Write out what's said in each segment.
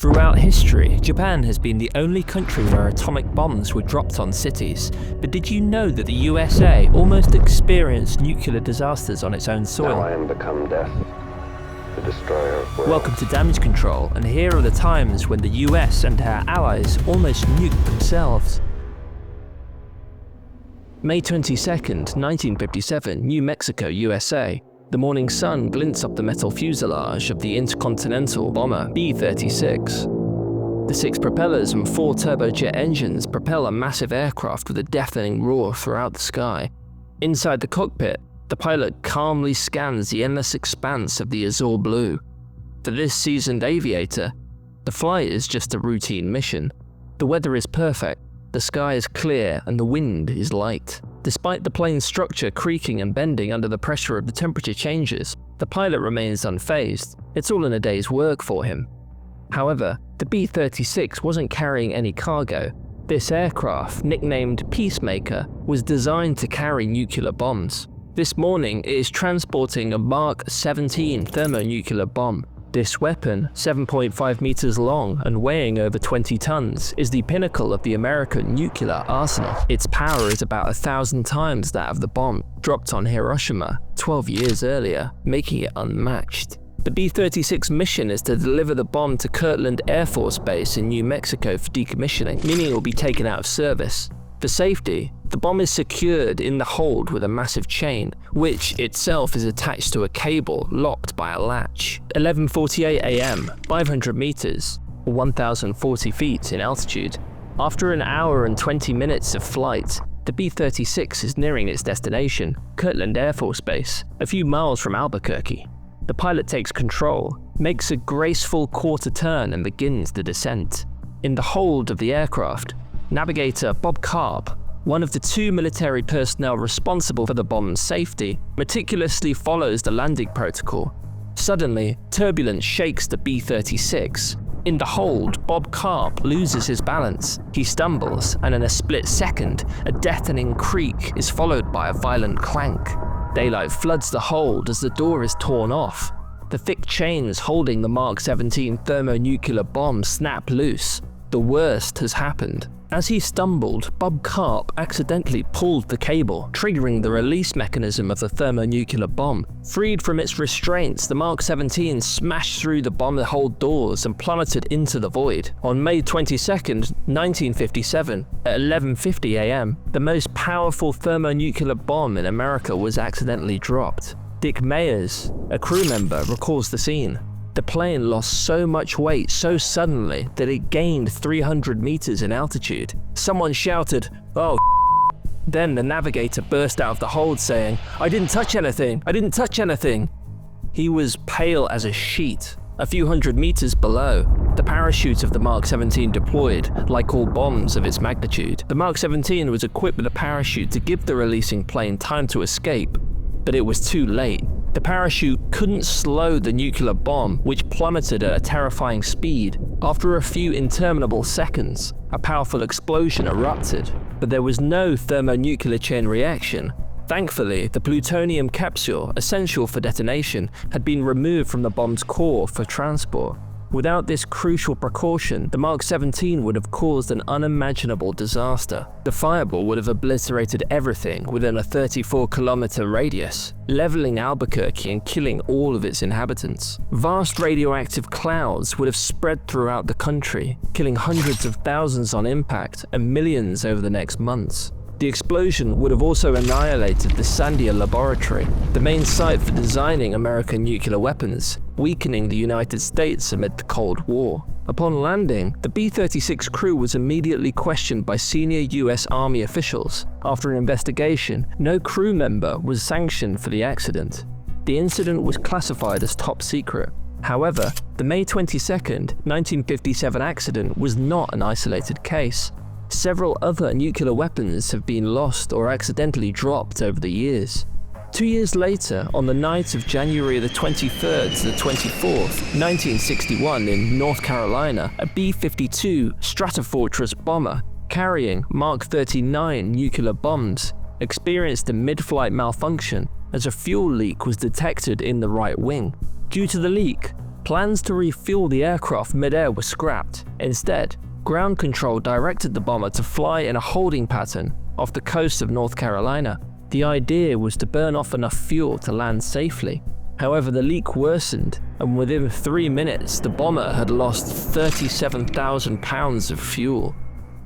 Throughout history, Japan has been the only country where atomic bombs were dropped on cities. But did you know that the USA almost experienced nuclear disasters on its own soil? Now I am become death, the destroyer of worlds. Welcome to Damage Control, and here are the times when the US and her allies almost nuked themselves. May 22nd, 1957, New Mexico, USA. The morning sun glints up the metal fuselage of the intercontinental bomber B-52. The 6 propellers and 4 turbojet engines propel a massive aircraft with a deafening roar throughout the sky. Inside the cockpit, the pilot calmly scans the endless expanse of the azure blue. For this seasoned aviator, the flight is just a routine mission. The weather is perfect, the sky is clear, and the wind is light. Despite the plane's structure creaking and bending under the pressure of the temperature changes, the pilot remains unfazed. It's all in a day's work for him. However, the B-36 wasn't carrying any cargo. This aircraft, nicknamed Peacemaker, was designed to carry nuclear bombs. This morning, it is transporting a Mark 17 thermonuclear bomb. This weapon, 7.5 meters long and weighing over 20 tons, is the pinnacle of the American nuclear arsenal. Its power is about 1,000 times that of the bomb dropped on Hiroshima 12 years earlier, making it unmatched. The B-36 mission is to deliver the bomb to Kirtland Air Force Base in New Mexico for decommissioning, meaning it will be taken out of service. For safety, the bomb is secured in the hold with a massive chain, which itself is attached to a cable locked by a latch. 11:48 a.m., 500 meters, or 1,040 feet in altitude. After an hour and 20 minutes of flight, the B-36 is nearing its destination, Kirtland Air Force Base, a few miles from Albuquerque. The pilot takes control, makes a graceful quarter turn and begins the descent. In the hold of the aircraft, navigator Bob Karp, one of the 2 military personnel responsible for the bomb's safety, meticulously follows the landing protocol. Suddenly, turbulence shakes the B-36. In the hold, Bob Karp loses his balance. He stumbles, and in a split second, a deafening creak is followed by a violent clank. Daylight floods the hold as the door is torn off. The thick chains holding the Mark 17 thermonuclear bomb snap loose. The worst has happened. As he stumbled, Bob Karp accidentally pulled the cable, triggering the release mechanism of the thermonuclear bomb. Freed from its restraints, the Mark 17 smashed through the bomb hold doors and plummeted into the void. On May 22nd, 1957, at 11:50 a.m., the most powerful thermonuclear bomb in America was accidentally dropped. Dick Mayers, a crew member, recalls the scene. The plane lost so much weight so suddenly that it gained 300 meters in altitude. Someone shouted, "Oh!" Then the navigator burst out of the hold saying, "I didn't touch anything! I didn't touch anything!" He was pale as a sheet. A few hundred meters below, the parachute of the Mark 17 deployed, like all bombs of its magnitude. The Mark 17 was equipped with a parachute to give the releasing plane time to escape, but it was too late. The parachute couldn't slow the nuclear bomb, which plummeted at a terrifying speed. After a few interminable seconds, a powerful explosion erupted, but there was no thermonuclear chain reaction. Thankfully, the plutonium capsule, essential for detonation, had been removed from the bomb's core for transport. Without this crucial precaution, the Mark 17 would have caused an unimaginable disaster. The fireball would have obliterated everything within a 34-kilometer radius, leveling Albuquerque and killing all of its inhabitants. Vast radioactive clouds would have spread throughout the country, killing hundreds of thousands on impact and millions over the next months. The explosion would have also annihilated the Sandia Laboratory, the main site for designing American nuclear weapons, weakening the United States amid the Cold War. Upon landing, the B-36 crew was immediately questioned by senior US Army officials. After an investigation, no crew member was sanctioned for the accident. The incident was classified as top secret. However, the May 22nd, 1957 accident was not an isolated case. Several other nuclear weapons have been lost or accidentally dropped over the years. 2 years later, on the night of January the 23rd to the 24th, 1961 in North Carolina, a B-52 Stratofortress bomber carrying Mark 39 nuclear bombs experienced a mid-flight malfunction as a fuel leak was detected in the right wing. Due to the leak, Plans to refuel the aircraft mid-air were scrapped. Instead, ground control directed the bomber to fly in a holding pattern off the coast of North Carolina. The idea was to burn off enough fuel to land safely. However, the leak worsened, and within 3 minutes, the bomber had lost 37,000 pounds of fuel.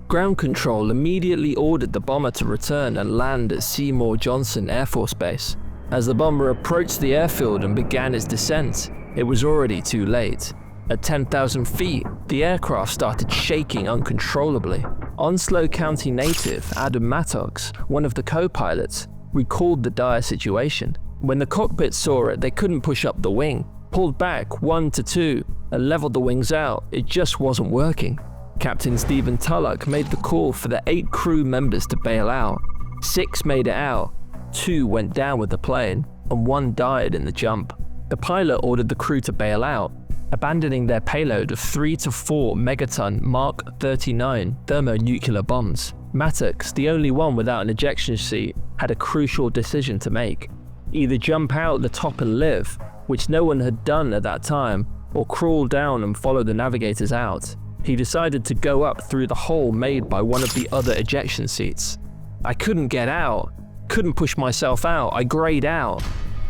Ground control immediately ordered the bomber to return and land at Seymour Johnson Air Force Base. As the bomber approached the airfield and began its descent, it was already too late. At 10,000 feet, the aircraft started shaking uncontrollably. Onslow County native Adam Mattox, one of the co-pilots, recalled the dire situation. When the cockpit saw it, they couldn't push up the wing, pulled back 1 to 2, and leveled the wings out. It just wasn't working. Captain Stephen Tulloch made the call for the 8 crew members to bail out. 6 made it out, 2 went down with the plane, and 1 died in the jump. The pilot ordered the crew to bail out, abandoning their payload of 3 to 4 megaton Mark 39 thermonuclear bombs. Mattox, the only one without an ejection seat, had a crucial decision to make. Either jump out the top and live, which no one had done at that time, or crawl down and follow the navigators out. He decided to go up through the hole made by one of the other ejection seats. I couldn't get out, couldn't push myself out, I grayed out.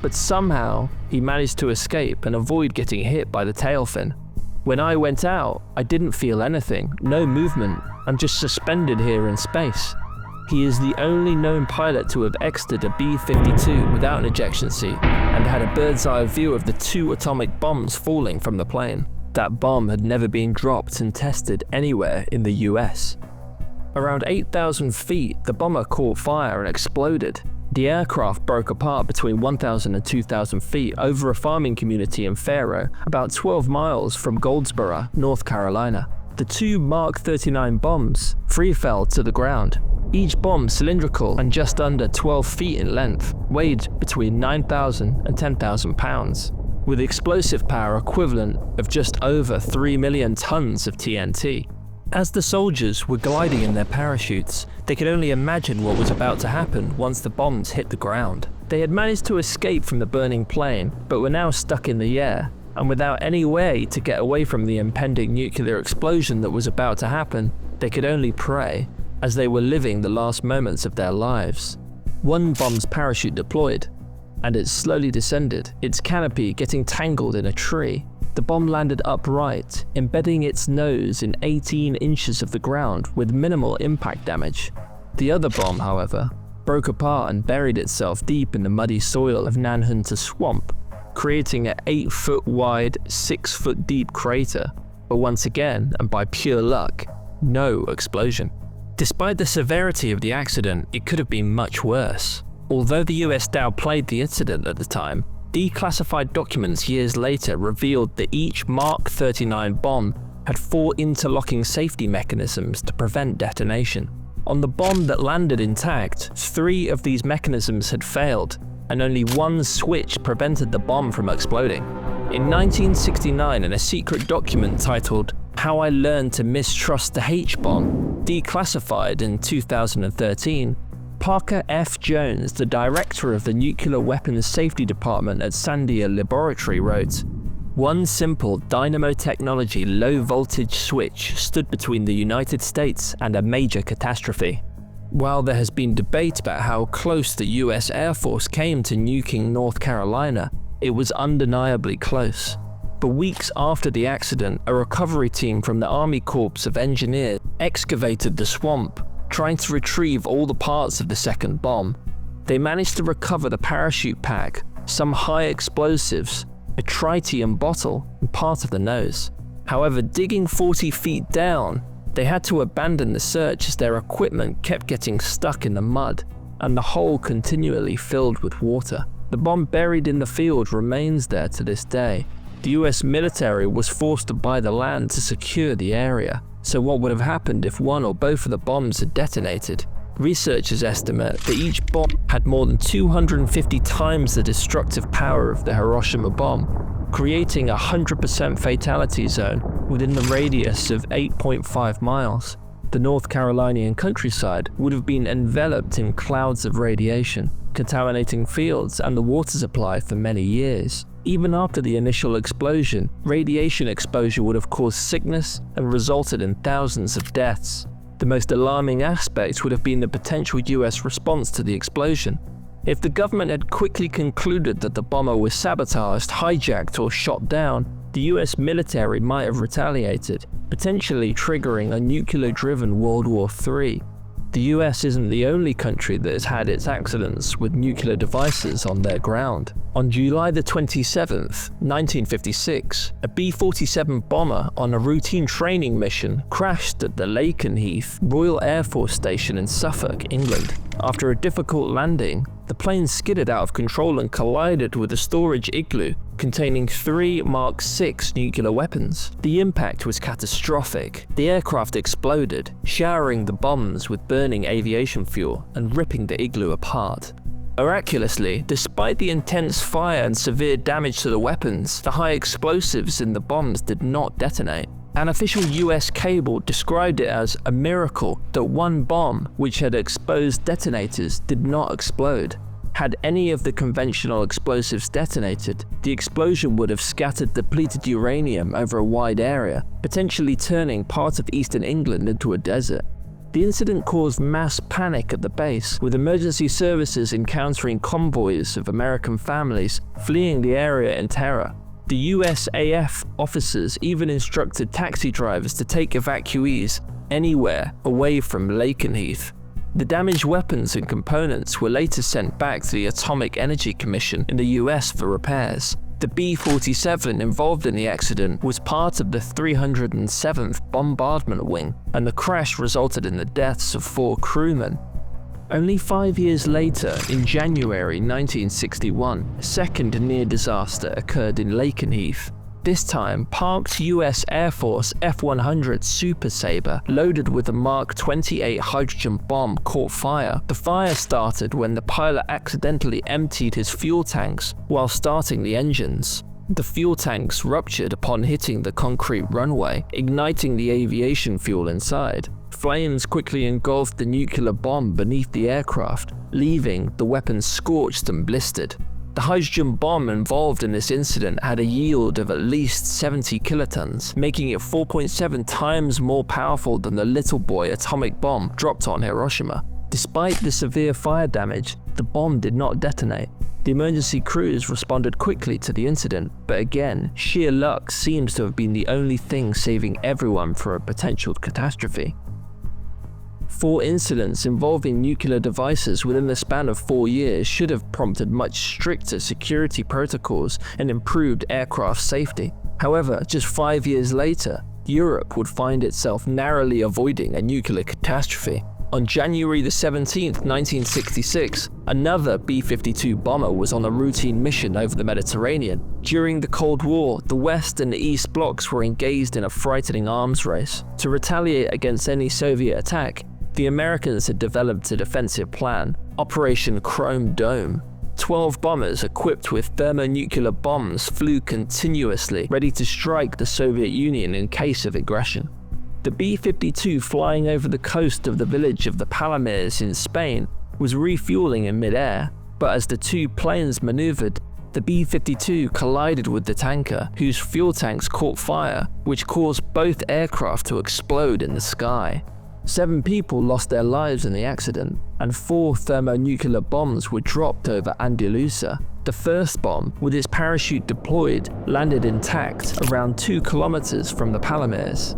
But somehow, he managed to escape and avoid getting hit by the tail fin. When I went out, I didn't feel anything, no movement, I'm just suspended here in space. He is the only known pilot to have exited a B-52 without an ejection seat and had a bird's eye view of the 2 atomic bombs falling from the plane. That bomb had never been dropped and tested anywhere in the US. Around 8,000 feet, the bomber caught fire and exploded. The aircraft broke apart between 1,000 and 2,000 feet over a farming community in Faro, about 12 miles from Goldsboro, North Carolina. The 2 Mark 39 bombs free fell to the ground. Each bomb cylindrical and just under 12 feet in length, weighed between 9,000 and 10,000 pounds, with explosive power equivalent of just over 3 million tons of TNT. As the soldiers were gliding in their parachutes, they could only imagine what was about to happen once the bombs hit the ground. They had managed to escape from the burning plane, but were now stuck in the air, and without any way to get away from the impending nuclear explosion that was about to happen, they could only pray, as they were living the last moments of their lives. One bomb's parachute deployed, and it slowly descended, its canopy getting tangled in a tree. The bomb landed upright, embedding its nose in 18 inches of the ground with minimal impact damage. The other bomb, however, broke apart and buried itself deep in the muddy soil of Nanhunter Swamp, creating an 8-foot wide, 6-foot deep crater, but once again, and by pure luck, no explosion. Despite the severity of the accident, it could have been much worse. Although the US downplayed the incident at the time, declassified documents years later revealed that each Mark 39 bomb had 4 interlocking safety mechanisms to prevent detonation. On the bomb that landed intact, 3 of these mechanisms had failed, and only 1 switch prevented the bomb from exploding. In 1969, in a secret document titled "How I Learned to Mistrust the H-Bomb," declassified in 2013, Parker F. Jones, the director of the Nuclear Weapons Safety Department at Sandia Laboratory, wrote, "One simple dynamo technology low-voltage switch stood between the United States and a major catastrophe." While there has been debate about how close the US Air Force came to nuking North Carolina, it was undeniably close. But weeks after the accident, a recovery team from the Army Corps of Engineers excavated the swamp, trying to retrieve all the parts of the second bomb. They managed to recover the parachute pack, some high explosives, a tritium bottle, and part of the nose. However, digging 40 feet down, they had to abandon the search as their equipment kept getting stuck in the mud, and the hole continually filled with water. The bomb buried in the field remains there to this day. The US military was forced to buy the land to secure the area. So what would have happened if one or both of the bombs had detonated? Researchers estimate that each bomb had more than 250 times the destructive power of the Hiroshima bomb, creating a 100% fatality zone within the radius of 8.5 miles. The North Carolinian countryside would have been enveloped in clouds of radiation, contaminating fields and the water supply for many years. Even after the initial explosion, radiation exposure would have caused sickness and resulted in thousands of deaths. The most alarming aspect would have been the potential US response to the explosion. If the government had quickly concluded that the bomber was sabotaged, hijacked, or shot down, the US military might have retaliated, potentially triggering a nuclear-driven World War III. The US isn't the only country that has had its accidents with nuclear devices on their ground. On July the 27th, 1956, a B-47 bomber on a routine training mission crashed at the Lakenheath Royal Air Force Station in Suffolk, England. After a difficult landing, the plane skidded out of control and collided with a storage igloo containing 3 Mark VI nuclear weapons. The impact was catastrophic. The aircraft exploded, showering the bombs with burning aviation fuel and ripping the igloo apart. Miraculously, despite the intense fire and severe damage to the weapons, the high explosives in the bombs did not detonate. An official US cable described it as a miracle that one bomb, which had exposed detonators, did not explode. Had any of the conventional explosives detonated, the explosion would have scattered depleted uranium over a wide area, potentially turning part of eastern England into a desert. The incident caused mass panic at the base, with emergency services encountering convoys of American families fleeing the area in terror. The USAF officers even instructed taxi drivers to take evacuees anywhere away from Lakenheath. The damaged weapons and components were later sent back to the Atomic Energy Commission in the US for repairs. The B-47 involved in the accident was part of the 307th Bombardment Wing, and the crash resulted in the deaths of 4 crewmen. Only 5 years later, in January 1961, a second near disaster occurred in Lakenheath. This time, parked US Air Force F-100 Super Sabre, loaded with a Mark 28 hydrogen bomb, caught fire. The fire started when the pilot accidentally emptied his fuel tanks while starting the engines. The fuel tanks ruptured upon hitting the concrete runway, igniting the aviation fuel inside. Flames quickly engulfed the nuclear bomb beneath the aircraft, leaving the weapon scorched and blistered. The hydrogen bomb involved in this incident had a yield of at least 70 kilotons, making it 4.7 times more powerful than the Little Boy atomic bomb dropped on Hiroshima. Despite the severe fire damage, the bomb did not detonate. The emergency crews responded quickly to the incident, but again, sheer luck seems to have been the only thing saving everyone from a potential catastrophe. 4 incidents involving nuclear devices within the span of 4 years should have prompted much stricter security protocols and improved aircraft safety. However, just 5 years later, Europe would find itself narrowly avoiding a nuclear catastrophe. On January 17, 1966, another B-52 bomber was on a routine mission over the Mediterranean. During the Cold War, the West and the East blocs were engaged in a frightening arms race. To retaliate against any Soviet attack, the Americans had developed a defensive plan, Operation Chrome Dome. 12 bombers equipped with thermonuclear bombs flew continuously, ready to strike the Soviet Union in case of aggression. The B-52 flying over the coast of the village of the Palomares in Spain was refueling in mid-air, but as the 2 planes maneuvered, the B-52 collided with the tanker, whose fuel tanks caught fire, which caused both aircraft to explode in the sky. 7 people lost their lives in the accident, and 4 thermonuclear bombs were dropped over Andalusia. The first bomb, with its parachute deployed, landed intact around 2 kilometers from the Palomares.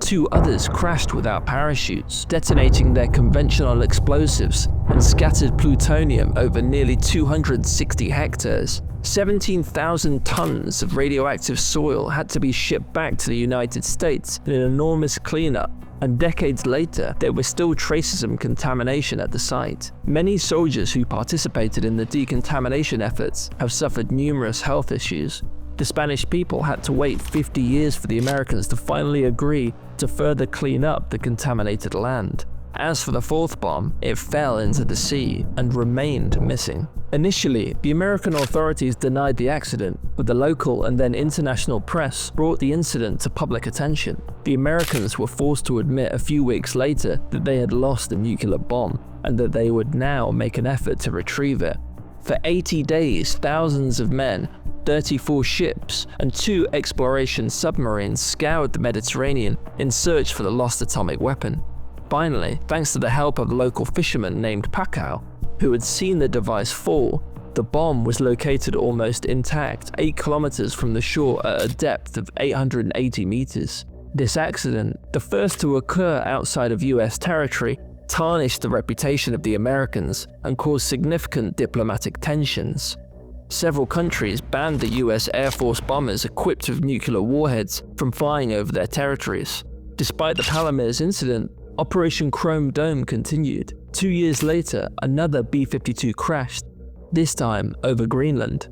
2 others crashed without parachutes, detonating their conventional explosives and scattered plutonium over nearly 260 hectares. 17,000 tons of radioactive soil had to be shipped back to the United States in an enormous cleanup, and decades later, there were still traces of contamination at the site. Many soldiers who participated in the decontamination efforts have suffered numerous health issues. The Spanish people had to wait 50 years for the Americans to finally agree to further clean up the contaminated land. As for the 4th bomb, it fell into the sea and remained missing. Initially, the American authorities denied the accident, but the local and then international press brought the incident to public attention. The Americans were forced to admit a few weeks later that they had lost a nuclear bomb, and that they would now make an effort to retrieve it. For 80 days, thousands of men 34 ships and 2 exploration submarines scoured the Mediterranean in search for the lost atomic weapon. Finally, thanks to the help of a local fisherman named Pakau, who had seen the device fall, the bomb was located almost intact 8 kilometers from the shore at a depth of 880 meters. This accident, the first to occur outside of US territory, tarnished the reputation of the Americans and caused significant diplomatic tensions. Several countries banned the US Air Force bombers equipped with nuclear warheads from flying over their territories. Despite the Palomares incident, Operation Chrome Dome continued. 2 years later, another B-52 crashed, this time over Greenland.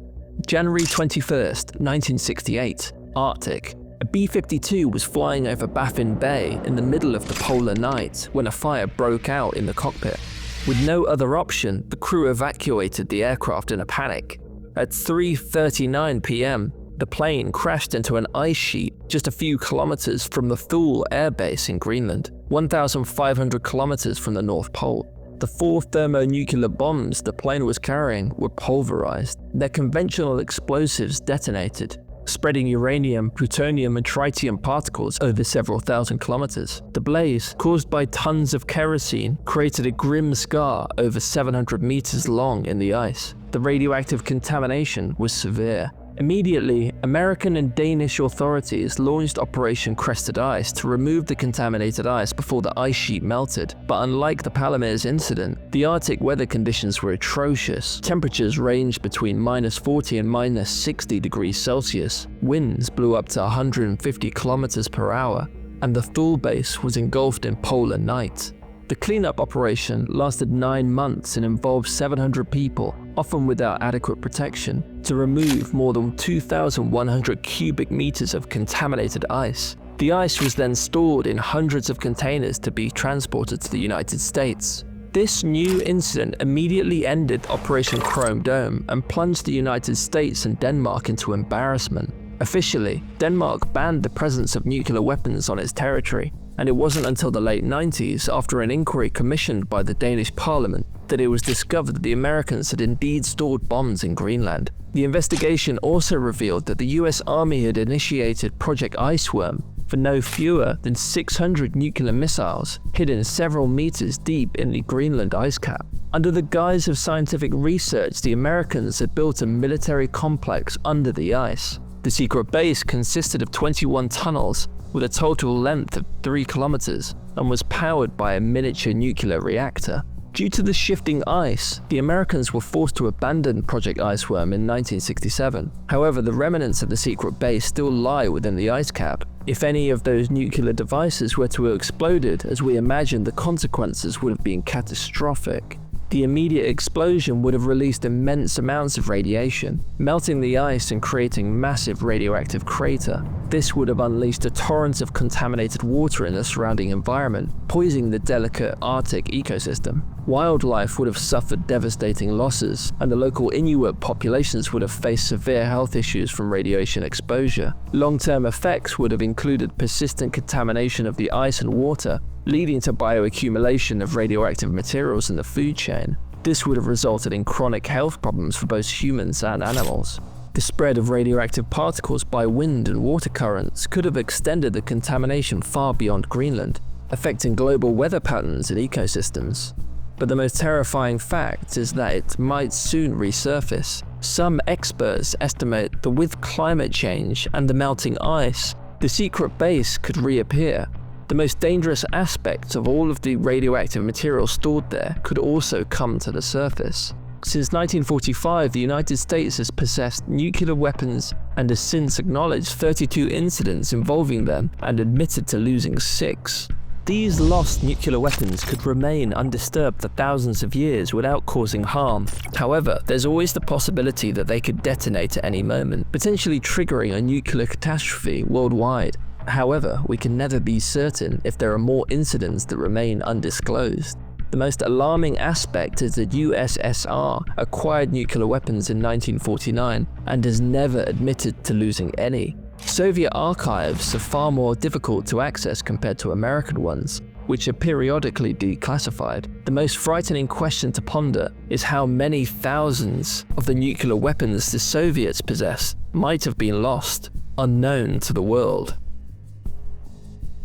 January 21st, 1968, Arctic. A B-52 was flying over Baffin Bay in the middle of the polar night when a fire broke out in the cockpit. With no other option, the crew evacuated the aircraft in a panic. At 3:39 p.m., the plane crashed into an ice sheet just a few kilometers from the Thule Air Base in Greenland, 1,500 kilometers from the North Pole. The 4 thermonuclear bombs the plane was carrying were pulverized. Their conventional explosives detonated, spreading uranium, plutonium, and tritium particles over several thousand kilometers. The blaze, caused by tons of kerosene, created a grim scar over 700 meters long in the ice. The radioactive contamination was severe. Immediately, American and Danish authorities launched Operation Crested Ice to remove the contaminated ice before the ice sheet melted. But unlike the Palomares incident, the Arctic weather conditions were atrocious. Temperatures ranged between -40 and -60 degrees Celsius. Winds blew up to 150 kilometers per hour, and the Thule base was engulfed in polar night. The cleanup operation lasted 9 months and involved 700 people, often without adequate protection, to remove more than 2,100 cubic meters of contaminated ice. The ice was then stored in hundreds of containers to be transported to the United States. This new incident immediately ended Operation Chrome Dome and plunged the United States and Denmark into embarrassment. Officially, Denmark banned the presence of nuclear weapons on its territory, and it wasn't until the late 90s, after an inquiry commissioned by the Danish parliament, that it was discovered that the Americans had indeed stored bombs in Greenland. The investigation also revealed that the US Army had initiated Project Iceworm for no fewer than 600 nuclear missiles hidden several meters deep in the Greenland ice cap. Under the guise of scientific research, the Americans had built a military complex under the ice. The secret base consisted of 21 tunnels with a total length of 3 kilometers and was powered by a miniature nuclear reactor. Due to the shifting ice, the Americans were forced to abandon Project Iceworm in 1967. However, the remnants of the secret base still lie within the ice cap. If any of those nuclear devices were to have exploded, as we imagined, the consequences would have been catastrophic. The immediate explosion would have released immense amounts of radiation, melting the ice and creating massive radioactive crater. This would have unleashed a torrent of contaminated water in the surrounding environment, poisoning the delicate Arctic ecosystem. Wildlife would have suffered devastating losses, and the local Inuit populations would have faced severe health issues from radiation exposure. Long-term effects would have included persistent contamination of the ice and water, leading to bioaccumulation of radioactive materials in the food chain. This would have resulted in chronic health problems for both humans and animals. The spread of radioactive particles by wind and water currents could have extended the contamination far beyond Greenland, affecting global weather patterns and ecosystems. But the most terrifying fact is that it might soon resurface. Some experts estimate that with climate change and the melting ice, the secret base could reappear. The most dangerous aspects of all of the radioactive material stored there could also come to the surface. Since 1945, the United States has possessed nuclear weapons and has since acknowledged 32 incidents involving them and admitted to losing 6. These lost nuclear weapons could remain undisturbed for thousands of years without causing harm. However, there's always the possibility that they could detonate at any moment, potentially triggering a nuclear catastrophe worldwide. However, we can never be certain if there are more incidents that remain undisclosed. The most alarming aspect is that USSR acquired nuclear weapons in 1949 and has never admitted to losing any. Soviet archives are far more difficult to access compared to American ones. which are periodically declassified. The most frightening question to ponder is how many thousands of the nuclear weapons the Soviets possess might have been lost, unknown to the world.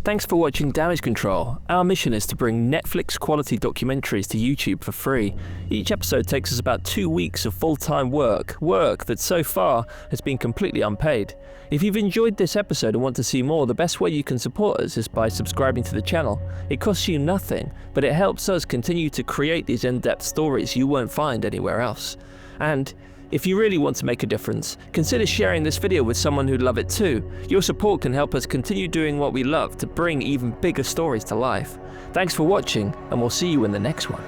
Thanks for watching Damage Control. Our mission is to bring Netflix quality documentaries to YouTube for free. Each episode takes us about 2 weeks of full-time work that so far has been completely unpaid. If you've enjoyed this episode and want to see more, the best way you can support us is by subscribing to the channel. It costs you nothing, but it helps us continue to create these in-depth stories you won't find anywhere else. And if you really want to make a difference, consider sharing this video with someone who'd love it too. Your support can help us continue doing what we love to bring even bigger stories to life. Thanks for watching, and we'll see you in the next one.